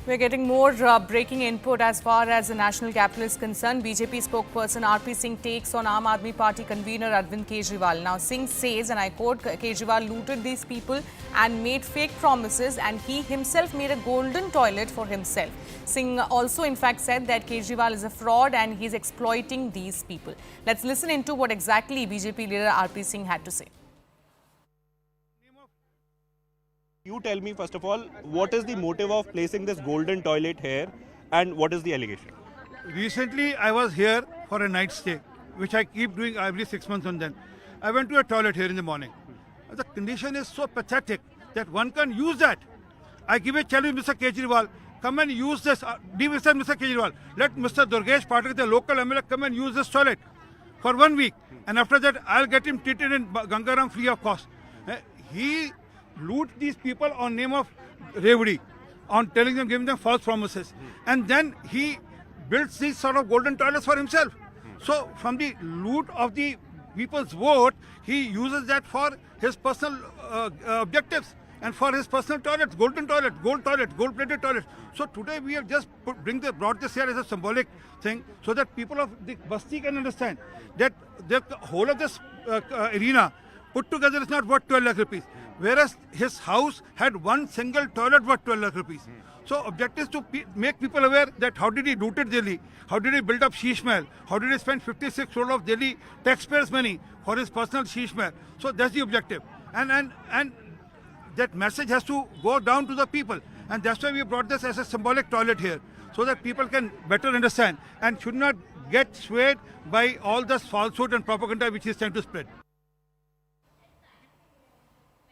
We're getting more breaking input as far as the national capital is concerned. BJP spokesperson RP Singh takes on Aam Aadmi Party convener Arvind Kejriwal. Now Singh says, and I quote, Kejriwal looted these people and made fake promises, and he himself made a golden toilet for himself. Singh also in fact said that Kejriwal is a fraud and he's exploiting these people. Let's listen into what exactly BJP leader RP Singh had to say. You tell me, first of all, what is the motive of placing this golden toilet here and what is the allegation? Recently, I was here for a night stay, which I keep doing every 6 months and then. I went to a toilet here in the morning. The condition is so pathetic that one can use that. I give a challenge, Mr. Kejriwal, come and use this. Dear Mr. Kejriwal, let Mr. Durgesh Patil, the local MLA, come and use this toilet for 1 week. And after that, I'll get him treated in Gangaram free of cost. He loot these people on name of Revdi, on telling them, giving them false promises. And then he builds these sort of golden toilets for himself. So from the loot of the people's vote, he uses that for his personal objectives and for his personal toilets, golden toilet, gold-plated toilet. So today we have just brought this here as a symbolic thing so that people of the Basti can understand that the whole of this arena put together is not worth 12 lakh rupees. Whereas his house had one single toilet worth 12 lakh rupees. So objective is to make people aware that how did he loot Delhi, how did he build up Sheesh Mahal, how did he spend 56 crore of Delhi taxpayers' money for his personal Sheesh Mahal. So that's the objective. And that message has to go down to the people. And that's why we brought this as a symbolic toilet here, so that people can better understand and should not get swayed by all this falsehood and propaganda which he is trying to spread.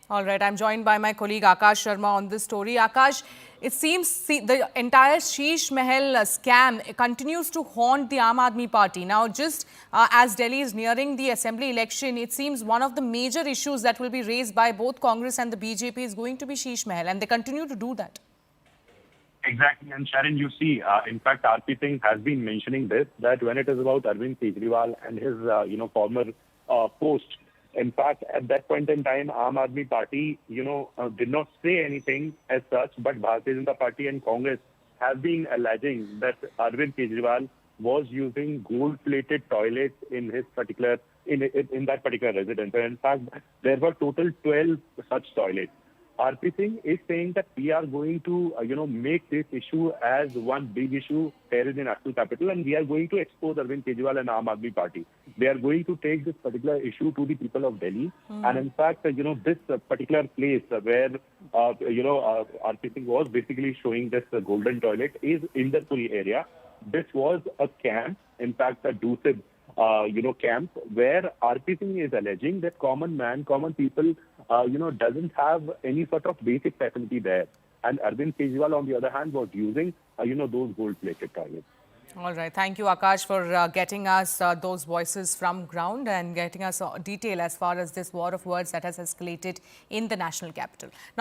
All right, I'm joined by my colleague Akash Sharma on this story. Akash, it seems the entire Sheesh Mahal scam continues to haunt the Aam Aadmi Party. Now, just as Delhi is nearing the assembly election, it seems one of the major issues that will be raised by both Congress and the BJP is going to be Sheesh Mahal, and they continue to do that. Exactly, and Sharon, you see, in fact, RP Singh has been mentioning this, that when it is about Arvind Kejriwal and his, former post. In fact, at that point in time, Aam Aadmi Party, did not say anything as such, but Bharatiya Janata Party and Congress have been alleging that Arvind Kejriwal was using gold-plated toilets in his particular in that particular residence. And in fact, there were total 12 such toilets. RP Singh is saying that we are going to, make this issue as one big issue here in the national capital, and we are going to expose Arvind Kejriwal and Aam Aadmi Party. They are going to take this particular issue to the people of Delhi. And in fact, this particular place where, RP Singh was basically showing this golden toilet is Indarpuri area. This was a camp, in fact, a Dusib camp, where RP Singh is alleging that common people, doesn't have any sort of basic facility there. And Arvind Kejriwal, on the other hand, was using, those gold-plated toilets. All right. Thank you, Akash, for getting us those voices from ground and getting us detail as far as this war of words that has escalated in the national capital. Now,